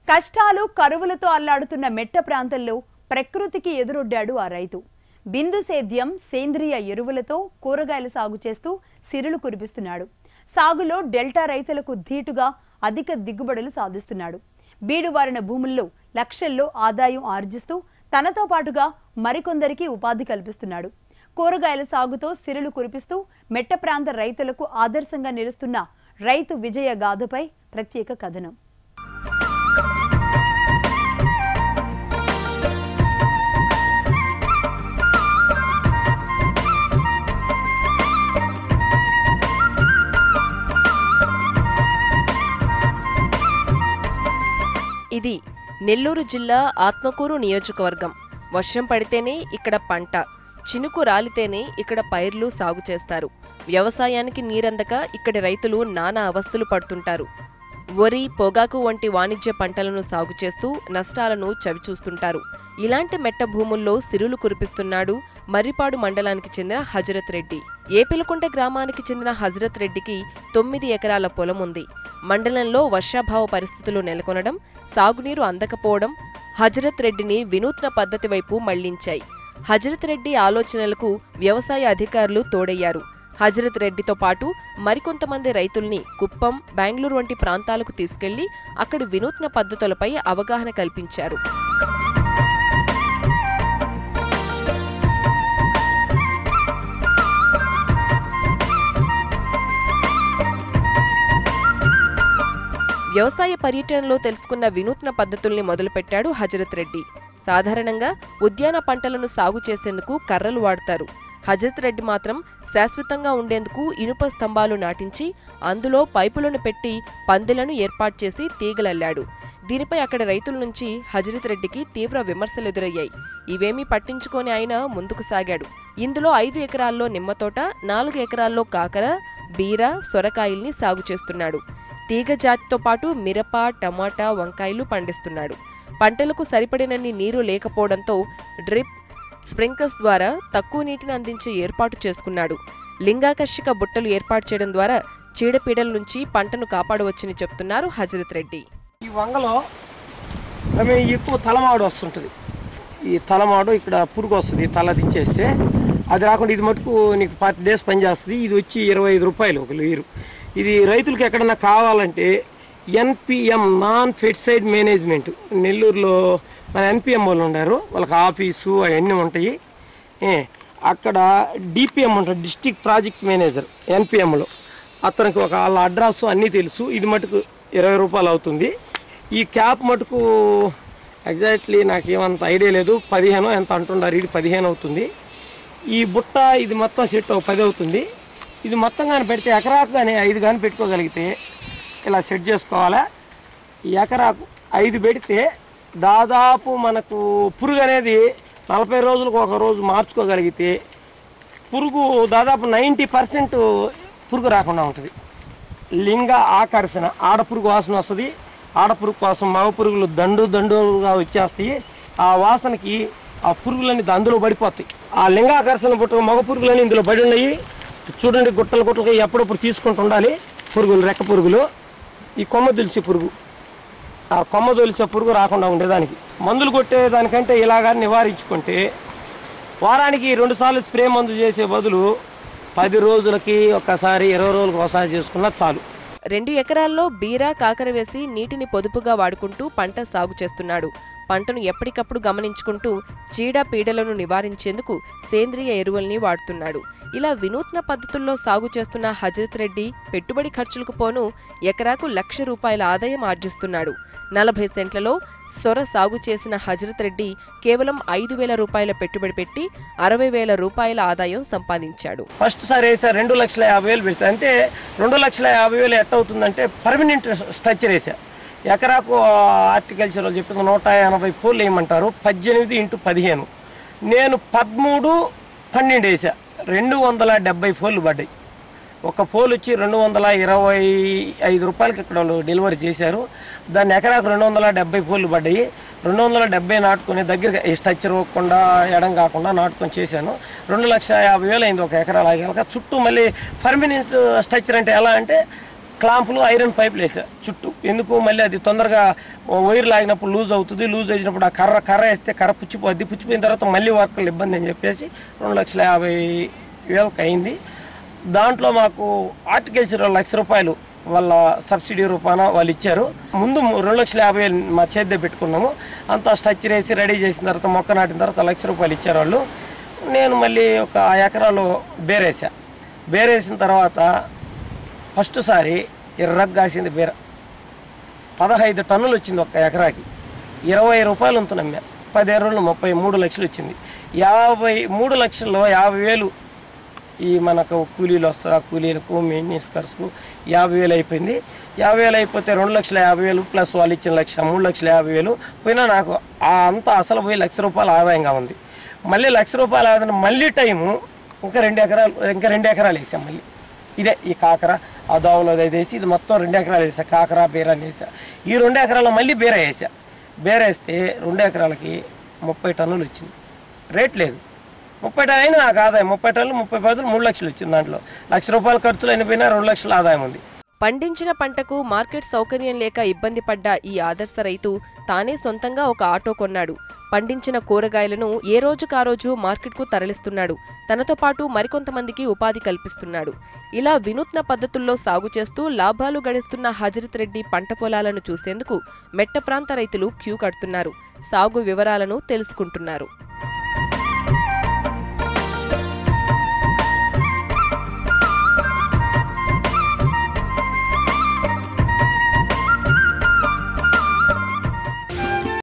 కష్టాలు కరువులతో అల్లాడుతున్న మెట్ట ప్రాంతంలో ప్రకృతికి ఎదురొడ్డాడు ఆ రైతు. బిందు సేద్యం సేంద్రియ ఎరువులతో కూరగాయల సాగు చేస్తూ సిరులు కురిపిస్తున్నాడు. సాగులో డెల్టా రైతులకు ధీటుగా అధిక దిగుబడులు సాధిస్తున్నాడు. బీడువారిన భూముల్లో లక్షల్లో ఆదాయం ఆర్జిస్తూ తనతో పాటుగా మరికొందరికి ఉపాధి కల్పిస్తున్నాడు. కూరగాయల సాగుతో సిరులు కురిపిస్తూ మెట్ట ప్రాంత రైతులకు ఆదర్శంగా నిలుస్తున్న రైతు విజయ గాథపై ప్రత్యేక కథనం. ఇది నెల్లూరు జిల్లా ఆత్మకూరు నియోజకవర్గం. వర్షం పడితేనే ఇక్కడ పంట, చినుకు రాలితేనే ఇక్కడ పైర్లు సాగు చేస్తారు. వ్యవసాయానికి నీరందక ఇక్కడి రైతులు నానా అవస్థలు పడుతుంటారు. వరి, పొగాకు వంటి వాణిజ్య పంటలను సాగు చేస్తూ నష్టాలను చవిచూస్తుంటారు. ఇలాంటి మెట్ట భూముల్లో సిరులు కురిపిస్తున్నాడు మర్రిపాడు మండలానికి చెందిన హజరత్ రెడ్డి. ఏపిలకుంట గ్రామానికి చెందిన హజరత్ రెడ్డికి 9 ఎకరాల పొలం ఉంది. మండలంలో వర్షాభావ పరిస్థితులు నెలకొనడం, సాగునీరు అందకపోవడం హజరత్ రెడ్డిని వినూత్న పద్ధతి వైపు మళ్లించాయి. హజరత్ రెడ్డి ఆలోచనలకు వ్యవసాయ అధికారులు తోడయ్యారు. హజరత్ రెడ్డితో పాటు మరికొంతమంది రైతుల్ని కుప్పం, బెంగళూరు వంటి ప్రాంతాలకు తీసుకెళ్లి అక్కడి వినూత్న పద్ధతులపై అవగాహన కల్పించారు. వ్యవసాయ పర్యటనలో తెలుసుకున్న వినూత్న పద్ధతుల్ని మొదలుపెట్టాడు హజరత్ రెడ్డి. సాధారణంగా ఉద్యాన పంటలను సాగు చేసేందుకు కర్రలు వాడతారు. హజరత్ రెడ్డి మాత్రం శాశ్వతంగా ఉండేందుకు ఇనుప స్తంభాలు నాటించి అందులో పైపులను పెట్టి పందిలను ఏర్పాటు చేసి తీగలల్లాడు. దీనిపై అక్కడి రైతుల నుంచి హజరత్ రెడ్డికి తీవ్ర విమర్శలు ఎదురయ్యాయి. ఇవేమీ పట్టించుకొని ఆయన ముందుకు సాగాడు. ఇందులో 5 ఎకరాల్లో నిమ్మతోట, 4 ఎకరాల్లో కాకర, బీర, సొరకాయల్ని సాగు చేస్తున్నాడు. తీగ జాతితో పాటు మిరప, టమాటా, వంకాయలు పండిస్తున్నాడు. పంటలకు సరిపడినన్ని నీరు లేకపోవడంతో డ్రిప్, స్ప్రింకర్స్ ద్వారా తక్కువ నీటిని అందించే ఏర్పాటు చేసుకున్నాడు. లింగాకర్షక బుట్టలు ఏర్పాటు చేయడం ద్వారా చీడపీడల నుంచి పంటను కాపాడవచ్చని చెప్తున్నారు హజరత్ రెడ్డి. ఈ వంగలో ఎక్కువ తలమాడు వస్తుంటుంది. ఈ తలమాడు ఇక్కడ పురుగు వస్తుంది, తల దించేస్తే అది రాకుండా ఇది మటుకు నీకు 40 డేస్ పనిచేస్తుంది. ఇది వచ్చి 25 రూపాయలు ఒక లీరు. ఇది రైతులకు ఎక్కడన్నా కావాలంటే ఎన్పిఎం నాన్ ఫెర్టిసైడ్ మేనేజ్మెంట్ నెల్లూరులో మన ఎన్పిఎం వాళ్ళు ఉన్నారు, వాళ్ళకి ఆఫీసు అవన్నీ ఉంటాయి. అక్కడ డిపిఎం ఉంటుంది, డిస్ట్రిక్ట్ ప్రాజెక్ట్ మేనేజర్ ఎన్పిఎంలో, అతనికి ఒక వాళ్ళ అడ్రస్ అన్నీ తెలుసు. ఇది మటుకు 20 రూపాయలు అవుతుంది. ఈ క్యాప్ మటుకు ఎగ్జాక్ట్లీ నాకు ఏమంత ఐడియా లేదు, 15 ఎంత అంటున్నారు, ఇది 15 అవుతుంది. ఈ బుట్ట ఇది మొత్తం సెట్ 10 అవుతుంది. ఇది మొత్తం కానీ పెడితే ఎకరాకు కానీ 5 కానీ పెట్టుకోగలిగితే ఇలా సెట్ చేసుకోవాలి. ఈ ఎకరాకు 5 పెడితే దాదాపు మనకు పురుగు అనేది 40 రోజులకు ఒక రోజు మార్చుకోగలిగితే పురుగు దాదాపు 90% పురుగు రాకుండా ఉంటుంది. లింగ ఆకర్షణ, ఆడపురుగు వాసన వస్తుంది. ఆడపురుగు కోసం మగ పురుగులు దండుగా వచ్చేస్తాయి. ఆ వాసనకి ఆ పురుగులన్నీ అందులో పడిపోతాయి. ఆ లింగాకర్షణ పుట్టు మగ పురుగులన్నీ ఇందులో పడి ఉన్నాయి. చూడండి, గుట్టలు ఎప్పుడప్పుడు తీసుకుంటూ ఉండాలి. పురుగులు, రెక్క పురుగులు, ఈ కొమ్మ దులిసే పురుగు, ఆ కొమ్మ దులిసే పురుగు రాకుండా ఉండేదానికి మందులు కొట్టేదానికంటే ఇలాగా నివారించుకుంటే వారానికి 2 సార్లు స్ప్రే మందు చేసే బదులు 10 రోజులకి ఒకసారి, 20 రోజులకు ఒకసారి చేసుకున్నా చాలు. 2 ఎకరాల్లో బీర, కాకర వేసి నీటిని పొదుపుగా వాడుకుంటూ పంట సాగు చేస్తున్నాడు. పంటను ఎప్పటికప్పుడు గమనించుకుంటూ చీడ పీడలను నివారించేందుకు సేంద్రియ ఎరువుల్ని వాడుతున్నాడు. ఇలా వినూత్న పద్ధతుల్లో సాగు చేస్తున్న హజరత్ రెడ్డి పెట్టుబడి ఖర్చులకు పోను ఎకరాకు 1,00,000 రూపాయల ఆదాయం ఆర్జిస్తున్నాడు. 40 సెంట్లలో సొర సాగు చేసిన హజరత్ రెడ్డి కేవలం 5,000 రూపాయల పెట్టుబడి పెట్టి 60,000 రూపాయల ఆదాయం సంపాదించాడు. ఫస్ట్ సారి వేసా 2,50,000 పెడతా. అంటే 2,50,000 ఎట్ అవుతుందంటే పర్మనెంట్ స్ట్రక్చర్ వేసా. ఎకరాకు హార్టికల్చర్ వాళ్ళు చెప్పింది 180 పోలు వేయమంటారు. 18 × 15. నేను 13, 12 వేసా. 270 పోలు పడ్డాయి. ఒక పోల్ వచ్చి 225 రూపాయలకి ఇక్కడ వాళ్ళు డెలివరీ చేశారు. దాన్ని ఎకరాకు 270 పోలు పడ్డాయి. 270 నాటుకొని దగ్గర స్ట్రక్చర్ ఇవ్వకుండా ఎడం కాకుండా నాటుకొని చేశాను. 2,50,000 అయింది ఒక ఎకరా లాగా. చుట్టూ మళ్ళీ పర్మనెంట్ స్ట్రక్చర్ అంటే ఎలా అంటే క్లాంపులు ఐరన్ పైపులు వేసా చుట్టూ. ఎందుకు మళ్ళీ అది తొందరగా వైర్ లాగినప్పుడు లూజ్ అవుతుంది, లూజ్ అయినప్పుడు ఆ కర్ర వేస్తే కర్ర పుచ్చిపోద్ది, పుచ్చిపోయిన తర్వాత మళ్ళీ వర్కర్లు ఇబ్బంది అని చెప్పేసి 2,50,000 అయింది. దాంట్లో మాకు హార్టికల్చర్ ₹1,00,000 వాళ్ళ సబ్సిడీ రూపాన వాళ్ళు ఇచ్చారు. ముందు 2,50,000 మా చేతిలో పెట్టుకున్నాము. అంతా స్ట్రక్చర్ వేసి రెడీ చేసిన తర్వాత మొక్క నాటిన తర్వాత ₹1,00,000 ఇచ్చారు వాళ్ళు. నేను మళ్ళీ ఒక 5 ఎకరాలు బేరేసా. బేరేసిన తర్వాత ఫస్ట్ సారి ఎర్రగ్గాసింది బీర. 15 టన్నులు వచ్చింది ఒక్క ఎకరాకి. ₹20 ఉంటున్నాం. 10 ఎకరాలు 33 లక్షలు వచ్చింది. 53 లక్షల్లో 50,000 ఈ మనకు కూలీలు వస్తారు, ఆ కూలీలకు మెయింటెనెన్స్ ఖర్చుకు 50,000 అయిపోయింది. 50,000 అయిపోతే 2,50,000 ప్లస్ వాళ్ళు ఇచ్చిన 1,00,000 3,50,000 పోయినా నాకు అంతా అసలు పోయి ₹1,00,000 ఆదాయంగా ఉంది. మళ్ళీ ₹1,00,000 ఆదాయం మళ్ళీ టైము ఇంకా 2 ఎకరాలు వేసాం. మళ్ళీ ఇదే ఈ కాకర ఆ దోవలో వేసి ఇది మొత్తం 2 ఎకరాలు వేసా. కాకర బీరాన్ని వేసా. ఈ 2 ఎకరాల్లో మళ్ళీ బీర వేసా. బీర వేస్తే 2 ఎకరాలకి 30 టన్నులు వచ్చింది. రేట్ లేదు. 30 టన్నులు అయినా నాకు ఆదాయం 30 టన్నులు 30 పదులు 3 లక్షలు వచ్చింది. దాంట్లో ₹1,00,000 ఖర్చులు అయిపోయినా 2 లక్షల ఆదాయం ఉంది. పండించిన పంటకు మార్కెట్ సౌకర్యం లేక ఇబ్బంది పడ్డ ఈ ఆదర్శ రైతు తానే సొంతంగా ఒక ఆటో కొన్నాడు. పండించిన కూరగాయలను ఏ రోజుకా రోజు మార్కెట్కు తరలిస్తున్నాడు. తనతో పాటు మరికొంతమందికి ఉపాధి కల్పిస్తున్నాడు. ఇలా వినూత్న పద్ధతుల్లో సాగు చేస్తూ లాభాలు గడిస్తున్న హజరత్ రెడ్డి పంట పొలాలను చూసేందుకు మెట్ట ప్రాంత రైతులు క్యూ కడుతున్నారు. సాగు వివరాలను తెలుసుకుంటున్నారు.